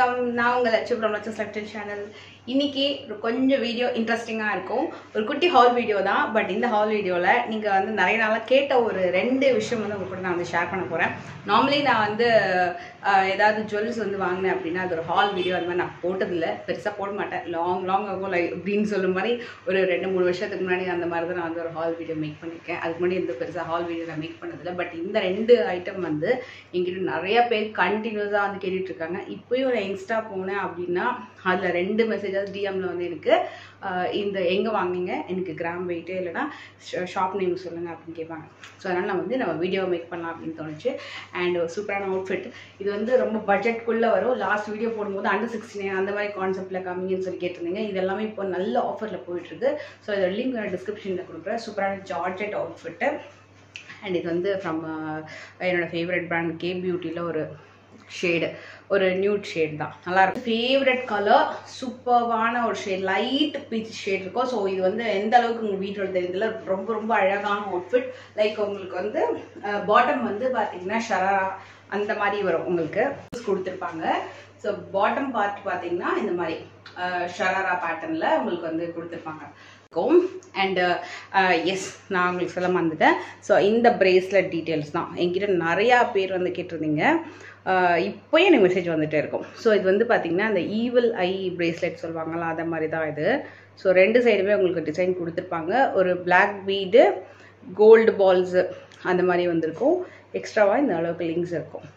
வணக்கம். நான் உங்கள் Latchu from Latchu's Lifestyle channel. இன்னைக்கு கொஞ்சம் வீடியோ இன்ட்ரெஸ்டிங்காக இருக்கும். ஒரு குட்டி ஹால் வீடியோ தான். பட் இந்த ஹால் வீடியோவில் நீங்கள் வந்து நிறைய நாளாக கேட்ட ஒரு 2 விஷயம் வந்து உங்கள் கூட நான் வந்து ஷேர் பண்ண போகிறேன். நார்மலி நான் வந்து ஏதாவது ஜுவல்ஸ் வந்து வாங்கினேன் அப்படின்னா அது ஒரு ஹால் வீடியோ அந்த மாதிரி நான் போட்டதில்லை, பெருசாக போட மாட்டேன். லாங் ஆகும் லைக் அப்படின்னு சொல்லும் மாதிரி ஒரு 2-3 வருஷத்துக்கு முன்னாடி அந்த மாதிரி தான் நான் வந்து ஒரு ஹால் வீடியோ மேக் பண்ணியிருக்கேன். அதுக்கு முன்னாடி எந்த பெருசாக ஹால் வீடியோ நான் மேக் பண்ணதில்லை. பட் இந்த 2 ஐட்டம் வந்து எங்கிட்ட நிறைய பேர் கண்டினியூஸாக வந்து கேட்டுட்டு இருக்காங்க. இப்போயும் ஒரு இன்ஸ்டா போனேன் அப்படின்னா அதில் 2 மெசேஜஸ் டிஎம்மில் வந்து எனக்கு இந்த எங்கே வாங்கினீங்க, எனக்கு கிராம் வெயிட்டு இல்லைனா ஷாப் நேம் சொல்லுங்கள் அப்படின்னு கேட்பாங்க. ஸோ அதனால் நான் வந்து நம்ம வீடியோ மேக் பண்ணலாம் அப்படின்னு தோணுச்சு. அண்ட் சூப்பரான அவுட்ஃபிட் இது வந்து ரொம்ப பட்ஜெட்குள்ளே வரும். லாஸ்ட் வீடியோ போடும்போது அண்டர் 16 அந்த மாதிரி கான்செப்டில் கம்மிங்கன்னு சொல்லி கேட்டிருந்தீங்க. இது எல்லாமே இப்போ நல்ல ஆஃபரில் போயிட்டுருக்கு. ஸோ இதோட லிங்க் நான் டிஸ்கிரிப்ஷனில் கொடுக்குறேன். சூப்பரான ஜார்ஜெட் அவுட்ஃபிட்டு. அண்ட் இது வந்து ஃப்ரம் என்னோடய ஃபேவரட் பிராண்ட் கே பியூட்டியில் ஒரு ஷேடு, ஒரு நியூட் ஷேட் தான், நல்லாயிருக்கும். ஃபேவரட் கலர், சூப்பர்வான ஒரு ஷேட், லைட் பீச் ஷேட் இருக்கும். ஸோ இது வந்து எந்த அளவுக்கு உங்கள் வீட்டோட தெரியுதுல, ரொம்ப அழகான அவுட்ஃபிட். லைக் உங்களுக்கு வந்து பாட்டம் வந்து பார்த்தீங்கன்னா ஷராரா அந்த மாதிரி வரும், உங்களுக்கு கொடுத்துருப்பாங்க. ஸோ பாட்டம் பார்ட் பார்த்தீங்கன்னா இந்த மாதிரி ஷராரா பேட்டர்னில் உங்களுக்கு வந்து கொடுத்துருப்பாங்க. அண்ட் எஸ், நான் உங்களுக்கு சொல்ல மறந்துட்டேன். ஸோ இந்த பிரேஸ்லெட் டீட்டெயில்ஸ் தான் என்கிட்ட நிறையா பேர் வந்து கேட்டிருந்தீங்க. இப்போயே எனக்கு மெசேஜ் வந்துகிட்டே இருக்கும். ஸோ இது வந்து பார்த்திங்கன்னா அந்த ஈவில் ஐ பிரேஸ்லெட் சொல்லுவாங்களா, அதை மாதிரி தான் இது. ஸோ 2 சைடுமே உங்களுக்கு டிசைன் கொடுத்துருப்பாங்க. ஒரு பிளாக் பீடு, கோல்டு பால்ஸு அந்த மாதிரி வந்திருக்கும். எக்ஸ்ட்ராவாக இந்த அளவுக்கு லிங்க்ஸ் இருக்கும்.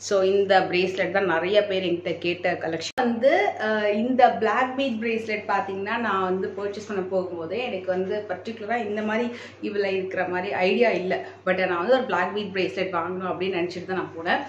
ஸோ இந்த பிரேஸ்லெட் தான் நிறைய பேர் என்கிட்ட கேட்ட கலெக்ஷன். வந்து இந்த பிளாக் பீட் பிரேஸ்லெட் பார்த்தீங்கன்னா நான் வந்து பர்ச்சேஸ் பண்ண போகும்போது எனக்கு வந்து பர்டிகுலராக இந்த மாதிரி இதில் இருக்கிற மாதிரி ஐடியா இல்லை. பட் நான் வந்து ஒரு பிளாக் பீட் பிரேஸ்லெட் வாங்கணும் அப்படின்னு நினச்சிட்டு தான் நான் போனேன்.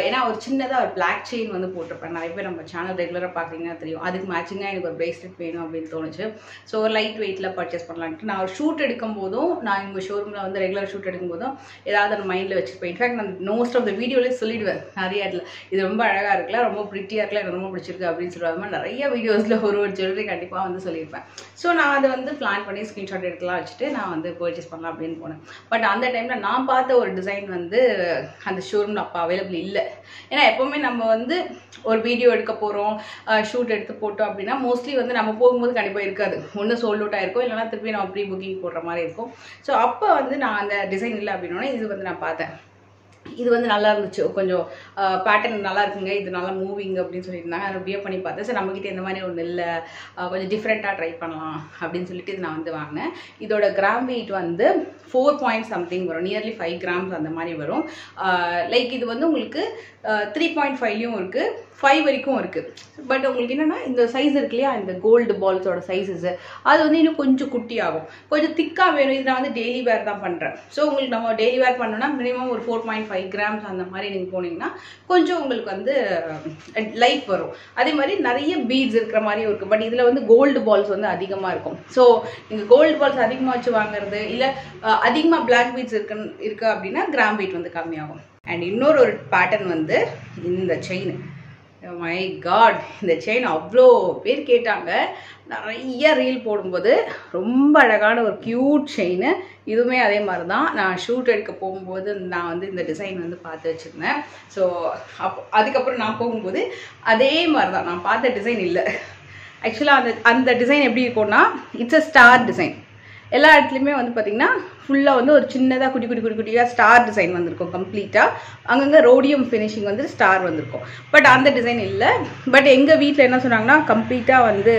ஏன்னா ஒரு சின்னதாக ஒரு பிளாக் செயின் வந்து போட்டிருப்பேன். நிறைய பேர் நம்ம சேனல் ரெகுலராக பார்த்தீங்கன்னா தெரியும். அதுக்கு மேட்சிங்காக எனக்கு ஒரு பிரேஸ்லெட் வேணும் அப்படின்னு தோணுச்சு. ஸோ ஒரு லைட் வெயிட்டில் பர்ச்சேஸ் பண்ணலான்ட்டு நான் ஒரு ஷூட் எடுக்கும் போதும், நான் எங்கள் ஷோரூமில் வந்து ரெகுலர் ஷூட் எடுக்கும் போதும் ஏதாவது ஒரு மைண்டில் வச்சுருப்பேன். இன்ஃபேக்ட் நான் மோஸ்ட் ஆஃப் த வீடியோலேயே சொல்லிடுவேன் நிறைய இடத்துல, இது ரொம்ப அழகாக இருக்குல்ல, ரொம்ப ப்ரிட்டியாக இருக்குல்ல, எனக்கு ரொம்ப பிடிச்சிருக்கு அப்படின்னு சொல்லுவாங்க. நிறைய வீடியோஸில் ஒரு ஜுவல்லரி கண்டிப்பாக வந்து சொல்லியிருப்பேன். ஸோ நான் அதை வந்து பிளான் பண்ணி ஸ்க்ரீன்ஷாட் எடுக்கலாம் வச்சுட்டு நான் வந்து பர்ச்சேஸ் பண்ணலாம் அப்படின்னு போனேன். பட் அந்த டைமில் நான் பார்த்த ஒரு டிசைன் வந்து அந்த ஷோரூமில் அப்போ அவைலபிள் இல்லை. ஏன்னா எப்போவுமே நம்ம வந்து ஒரு வீடியோ எடுக்க போகிறோம், ஷூட் எடுத்து போட்டோம் அப்படின்னா மோஸ்ட்லி வந்து நம்ம போகும்போது கண்டிப்பாக இருக்காது. ஒன்று சோல்ட் அவுட் ஆகிருக்கும், இல்லைனா திருப்பி நம்ம ப்ரீ புக்கிங் போடுற மாதிரி இருக்கும். ஸோ அப்போ வந்து நான் அந்த டிசைன் இல்லை அப்படின்னோடனே இது வந்து நான் பார்த்தேன். இது வந்து நல்லா இருந்துச்சு, கொஞ்சம் பேட்டர்ன் நல்லா இருக்குங்க, இது நல்லா மூவிங் அப்படின்னு சொல்லியிருந்தாங்க. அதை அப்படியே பண்ணி பார்த்தேன். சார் நம்மக்கிட்ட இந்த மாதிரி ஒன்று இல்லை, கொஞ்சம் டிஃப்ரெண்ட்டாக ட்ரை பண்ணலாம் அப்படின்னு சொல்லிட்டு இது நான் வந்து வாங்கினேன். இதோட கிராம் வெயிட் வந்து 4 point something வரும், நியர்லி 5 grams அந்த மாதிரி வரும். லைக் இது வந்து உங்களுக்கு 3.5லையும் இருக்குது, 5 வரைக்கும் இருக்குது. பட் உங்களுக்கு என்னென்னா இந்த சைஸ் இருக்கு இல்லையா, இந்த கோல்டு பால்ஸோட சைஸஸ் அது வந்து இன்னும் கொஞ்சம் குட்டி ஆகும், கொஞ்சம் திக்காக வேணும். இது நான் வந்து டெய்லி வேர் தான் பண்ணுறேன். ஸோ உங்களுக்கு நம்ம டெய்லி வேர் பண்ணோன்னா மினிமம் ஒரு 4.5 grams அந்த மாதிரி நீங்கள் போனீங்கன்னா கொஞ்சம் உங்களுக்கு வந்து லைஃப் வரும். அதே மாதிரி நிறைய பீட்ஸ் இருக்கிற மாதிரியும் இருக்குது. பட் இதில் வந்து கோல்டு பால்ஸ் வந்து அதிகமாக இருக்கும். ஸோ நீங்கள் கோல்டு பால்ஸ் அதிகமாக வச்சு வாங்குறது, இல்லை அதிகமாக பிளாக் பீட்ஸ் இருக்கு அப்படின்னா கிராம் வெயிட் வந்து கம்மியாகும். அண்ட் இன்னொரு பேட்டர்ன் வந்து இந்த செயின், மை காட், இந்த செயின் அவ்வளோ பேர் கேட்டாங்க. நிறைய ரீல் போடும்போது ரொம்ப அழகான ஒரு க்யூட் செயின். இதுவுமே அதே மாதிரி தான். நான் ஷூட் எடுக்க போகும்போது நான் வந்து இந்த டிசைன் வந்து பார்த்து வச்சுருந்தேன். ஸோ அதுக்கப்புறம் நான் போகும்போது அதே மாதிரி தான், நான் பார்த்த டிசைன் இல்லை. ஆக்சுவலாக அந்த டிசைன் எப்படி இருக்கும்னா, இட்ஸ் அ ஸ்டார் டிசைன். எல்லா இடத்துலையுமே வந்து பார்த்திங்கன்னா ஃபுல்லாக வந்து ஒரு சின்னதாக குட்டியாக ஸ்டார் டிசைன் வந்திருக்கும் கம்ப்ளீட்டாக. அங்கங்கே ரோடியம் ஃபினிஷிங் வந்து ஸ்டார் வந்திருக்கும். பட் அந்த டிசைன் இல்லை. பட் எங்கள் வீட்டில் என்ன சொன்னாங்கன்னா கம்ப்ளீட்டாக வந்து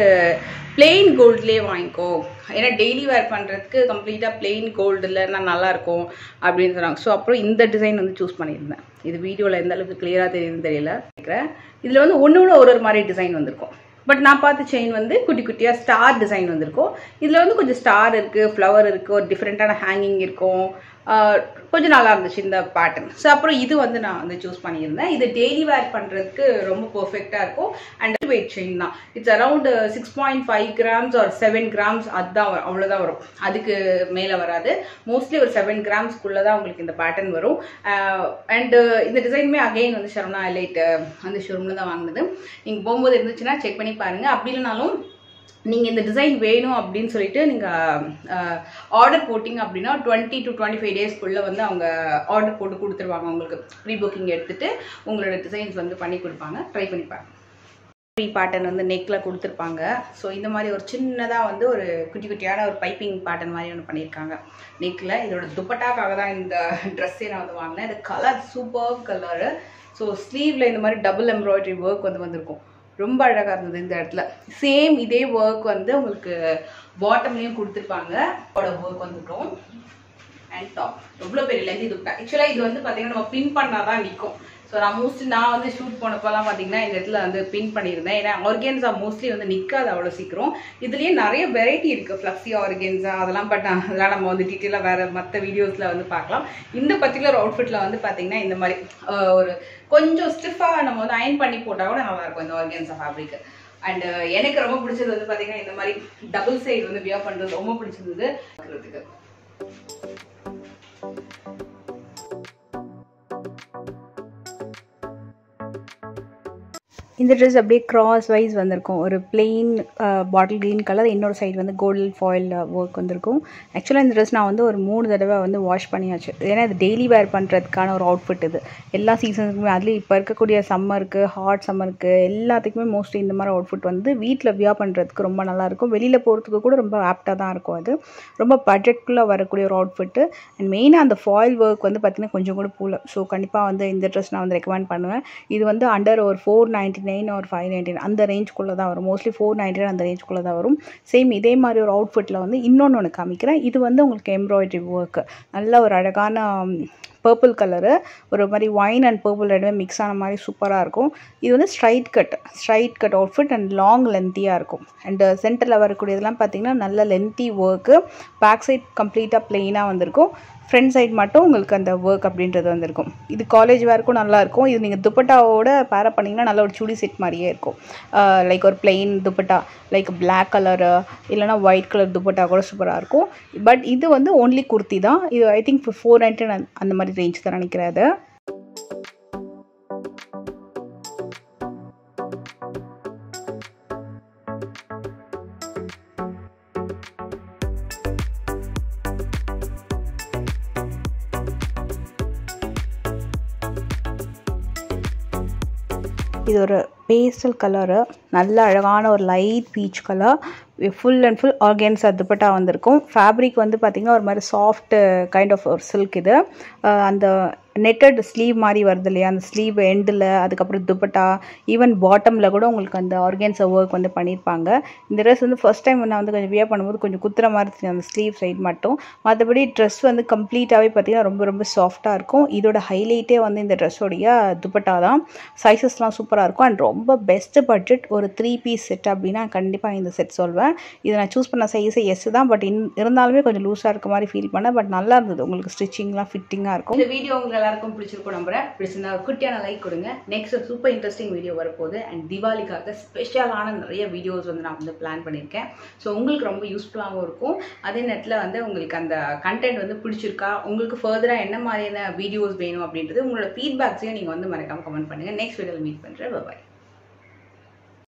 பிளெயின் கோல்ட்லேயே வாங்கிக்கோ, ஏன்னா டெய்லி வேர் பண்ணுறதுக்கு கம்ப்ளீட்டாக பிளெயின் கோல்டு இல்லைன்னா நல்லாயிருக்கும் அப்படின்னு சொன்னாங்க. ஸோ அப்புறம் இந்த டிசைன் வந்து சூஸ் பண்ணியிருந்தேன். இது வீடியோவில் எந்த அளவுக்கு கிளியராக தெரியுதுன்னு தெரியல நினைக்கிறேன். இதில் வந்து ஒன்று ஒரு மாதிரி டிசைன் வந்திருக்கும். பட் நான் பார்த்த செயின் வந்து குட்டியாக ஸ்டார் டிசைன் வந்திருக்கும். இதில் வந்து கொஞ்சம் ஸ்டார் இருக்குது, ஃப்ளவர் இருக்குது, ஒரு டிஃப்ரெண்ட்டான ஹேங்கிங் இருக்கும். கொஞ்சம் நல்லா இருந்துச்சு இந்த பேட்டர்ன். ஸோ அப்புறம் இது வந்து நான் வந்து சூஸ் பண்ணியிருந்தேன். இது டெய்லி வேர் பண்ணுறதுக்கு ரொம்ப பர்ஃபெக்டாக இருக்கும். அண்ட் வெயிட் செயின் தான். It's around 6.5 grams or 7 grams, அதுதான் அவ்வளோதான் வரும், அதுக்கு மேலே வராது. மோஸ்ட்லி ஒரு 7 grams தான் உங்களுக்கு இந்த பேட்டர்ன் வரும். அண்டு இந்த டிசைனுமே அகெயின் வந்து ஷரோனா எலைட் அந்த ஷோரூமில் தான் வாங்கினது. நீங்கள் போகும்போது இருந்துச்சுன்னா செக் பண்ணி பாருங்கள். அப்படி இல்லைனாலும் நீங்கள் இந்த டிசைன் வேணும் அப்படின்னு சொல்லிட்டு நீங்கள் ஆர்டர் போட்டிங்க அப்படின்னா 20 to 25 டேஸ்க்குள்ளே வந்து அவங்க ஆர்டர் போட்டு கொடுத்துருவாங்க. உங்களுக்கு ப்ரீ புக்கிங் எடுத்துகிட்டு உங்களோட டிசைன்ஸ் வந்து பண்ணி கொடுப்பாங்க. ட்ரை பண்ணிப்பாங்க. ப்ரீ பேட்டர்ன் வந்து நெக்கில் கொடுத்துருப்பாங்க. ஸோ இந்த மாதிரி ஒரு சின்னதாக வந்து ஒரு குட்டி குட்டியான ஒரு பைப்பிங் பேட்டர்ன் மாதிரி ஒன்று பண்ணியிருக்காங்க நெக்கில். இதோட துப்பட்டாக்காக தான் இந்த ட்ரெஸ்ஸே நான் வந்து வாங்கினேன். இது கலர் சூப்பர் கலரு. ஸோ ஸ்லீவில் இந்த மாதிரி டபுள் எம்ப்ராய்டரி ஒர்க் வந்து வந்திருக்கும். ரொம்ப அழகாக இருந்தது இந்த இடத்துல. சேம் இதே ஒர்க் வந்து உங்களுக்கு பாட்டம்லேயும் கொடுத்துருப்பாங்க. ஒர்க் வந்துட்டோம் அண்ட் டாப் எவ்வளோ பெரிய லென்த் இது. ஆக்சுவலாக இது வந்து பார்த்தீங்கன்னா நம்ம பின் பண்ணால் தான் நிற்கும். ஸோ நான் வந்து ஷூட் போனப்பெல்லாம் பார்த்தீங்கன்னா இந்த இடத்துல வந்து பின் பண்ணியிருந்தேன். ஏன்னா ஆர்கென்ஸா மோஸ்ட்லி வந்து நிற்காது அவ்வளோ சீக்கிரம். இதுலேயே நிறைய வெரைட்டி இருக்குது, ஃப்ளக்ஸி ஆர்கென்ஸா அதெல்லாம். பட் அதெல்லாம் நம்ம வந்து டீட்டெயிலாக வேறு மற்ற வீடியோஸில் வந்து பார்க்கலாம். இந்த பர்டிகுலர் அவுட்ஃபிட்டில் வந்து பார்த்தீங்கன்னா இந்த மாதிரி ஒரு கொஞ்சம் ஸ்டிஃபாக நம்ம வந்து அயன் பண்ணி போட்டால் கூட நல்லாயிருக்கும் இந்த ஆர்கென்ஸா ஃபேப்ரிக். அண்ட் எனக்கு ரொம்ப பிடிச்சது வந்து பார்த்தீங்கன்னா இந்த மாதிரி டபுள் சைடு வந்து வியர் பண்ணுறது ரொம்ப பிடிச்சிருந்தது பார்க்குறதுக்கு. இந்த ட்ரெஸ் அப்படியே கிராஸ் வைஸ் வந்திருக்கும். ஒரு பிளெயின் பாட்டில் க்ரீன் கலர், இன்னொரு சைடு வந்து கோல்டன் ஃபாயில் ஒர்க் வந்திருக்கும். ஆக்சுவலாக இந்த ட்ரெஸ் நான் வந்து ஒரு 3 தடவை வந்து வாஷ் பண்ணியாச்சு. ஏன்னா இது டெய்லி வேர் பண்ணுறதுக்கான ஒரு அவுட்ஃபிட். இது எல்லா சீசனுக்குமே, அதுலேயும் இப்போ இருக்கக்கூடிய சம்மருக்கு, ஹாட் சம்மருக்கு எல்லாத்துக்குமே மோஸ்ட்லி இந்த மாதிரி அவுட்ஃபிட் வந்து வீட்டில் வியர் பண்ணுறதுக்கு ரொம்ப நல்லாயிருக்கும். வெளியில் போகிறதுக்கு கூட ரொம்ப ஆப்டாக தான் இருக்கும். அது ரொம்ப பட்ஜெட்குள்ளே வரக்கூடிய ஒரு அவுட்ஃபிட்டு. அண்ட் மெயினாக அந்த ஃபாயில் ஒர்க் வந்து பார்த்திங்கன்னா கொஞ்சம் கூட போகல. ஸோ கண்டிப்பாக வந்து இந்த ட்ரெஸ் நான் வந்து ரெக்கமெண்ட் பண்ணுவேன். இது வந்து அண்டர் ஒரு 499 or 599 அந்த ரேஞ்சுக்குள்ளே தான் வரும். மோஸ்ட்லி 499 அந்த ரேஞ்சுக்குள்ளே தான் வரும். சேம் இதே மாதிரி ஒரு அவுட்ஃபிட்டில் வந்து இன்னொன்று காமிக்கிறேன். இது வந்து உங்களுக்கு எம்ப்ராய்டரி ஒர்க்கு, நல்ல ஒரு அழகான பர்பிள் கலரு, ஒரு மாதிரி ஒயின் அண்ட் பர்பிள் ரெண்டுமே மிக்ஸ் ஆன மாதிரி சூப்பராக இருக்கும். இது வந்து straight cut outfit and long லென்த்தியாக இருக்கும். அண்ட் சென்டரில் வரக்கூடியதெல்லாம் பார்த்தீங்கன்னா நல்ல லென்த்தி ஒர்க்கு. பேக் சைட் கம்ப்ளீட்டாக பிளெயினாக வந்திருக்கும். ஃப்ரண்ட் சைட் மட்டும் உங்களுக்கு அந்த ஒர்க் அப்படின்றது வந்திருக்கும். இது காலேஜ் வேர்க்கும் நல்லாயிருக்கும். இது நீங்கள் துப்பட்டாவோட பேரப் பண்ணிங்கன்னா நல்ல ஒரு சுடி செட் மாதிரியே இருக்கும். லைக் ஒரு plain dupatta, like black colour இல்லைனா ஒயிட் கலர் துப்பட்டா கூட சூப்பராக இருக்கும். பட் இது வந்து ஓன்லி குர்த்தி தான். இது ஐ திங்க் 499 அந்த மாதிரி ரேஞ்ச் தான் நினைக்கிறேன். அது இது ஒரு பேஸ்டல் கலரு, நல்ல அழகான ஒரு light peach colour, full and full organza dupatta வந்திருக்கும். ஃபேப்ரிக் வந்து பார்த்திங்கன்னா ஒரு மாதிரி சாஃப்ட் கைண்ட் ஆஃப் ஒரு சில்க். இது அந்த நெட்டட் ஸ்லீவ் மாதிரி வருது இல்லையா, அந்த ஸ்லீவ் எண்டில், அதுக்கப்புறம் துப்பட்டா, ஈவன் பாட்டமில் கூட உங்களுக்கு அந்த ஆர்கென்ஸா ஒர்க் வந்து பண்ணியிருப்பாங்க. இந்த ட்ரெஸ் வந்து ஃபர்ஸ்ட் டைம் நான் வந்து கொஞ்சம் வியர் பண்ணும்போது கொஞ்சம் குத்துற மாதிரி தெரியும் அந்த ஸ்லீவ் சைட் மட்டும். மற்றபடி ட்ரெஸ் வந்து கம்ப்ளீட்டாகவே பார்த்திங்கன்னா ரொம்ப ரொம்ப சாஃப்டாக இருக்கும். இதோட ஹைலைட்டே வந்து இந்த ட்ரெஸ்ஸோடைய துப்பட்டா தான். சைஸஸ்லாம் சூப்பராக இருக்கும். அண்ட் ரொம்ப பெஸ்ட்டு பட்ஜெட் ஒரு 3 பீஸ் செட் அப்படின்னா கண்டிப்பாக இந்த செட் சொல்வேன். இதை நான் சூஸ் பண்ண சைஸே எஸ் தான். பட் இருந்தாலுமே கொஞ்சம் லூஸாக இருக்க மாதிரி ஃபீல் பண்ணேன். பட் நல்லா இருந்தது, உங்களுக்கு ஸ்டிச்சிங்லாம் ஃபிட்டிங்காக இருக்கும். இந்த வீடியோ உங்களுக்கு எல்லாருக்கும் பிடிச்சிருக்கும் நம்புறேன். பிடிச்சிருந்தா குட்டியான லைக் கொடுங்க. நெக்ஸ்ட் சூப்பர் இன்ட்ரெஸ்டிங் வீடியோ வரப்போகுது. அண்ட் தீபாவளிக்காக ஸ்பெஷலான நிறைய வீடியோஸ் வந்து நான் வந்து பிளான் பண்ணியிருக்கேன். ஸோ உங்களுக்கு ரொம்ப யூஸ்ஃபுல்லாகவும் இருக்கும். அதே நேரத்தில் வந்து உங்களுக்கு அந்த கண்டென்ட் வந்து பிடிச்சிருக்கா, உங்களுக்கு ஃபர்தராக என்ன மாதிரியான வீடியோஸ் வேணும் அப்படின்றது உங்களோட ஃபீட்பேக்ஸையும் நீங்கள் வந்து மறக்காமல் கமெண்ட் பண்ணுங்கள். நெக்ஸ்ட் வீடியோவில் மீட் பண்ணுறேன். பாய்.